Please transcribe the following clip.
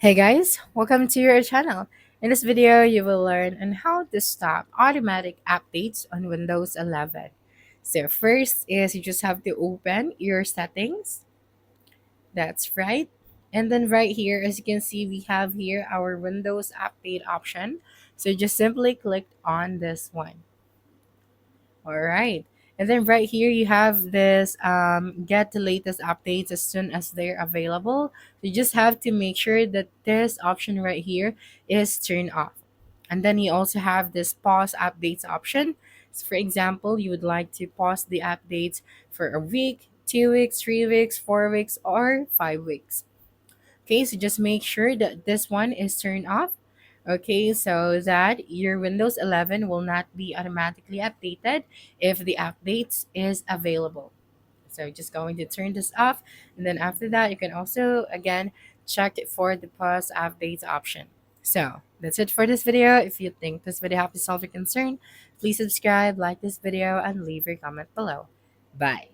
Hey guys, welcome to your channel. In this video, you will learn on how to stop automatic updates on Windows 11. So first is you just have to open your settings. That's right. And then right here, as you can see, we have here our Windows update option. So just simply click on this one. All right. And then right here, you have this get the latest updates as soon as they're available. You just have to make sure that this option right here is turned off. And then you also have this pause updates option. So for example, you would like to pause the updates for a week, 2 weeks, 3 weeks, 4 weeks, or 5 weeks. Okay, so just make sure that this one is turned off. Okay, so that your Windows 11 will not be automatically updated if the updates is available. So just going to turn this off, and then after that, you can also again check it for the pause updates option. So that's it for this video. If you think this video helped you solve your concern, please subscribe, like this video, and leave your comment below. Bye.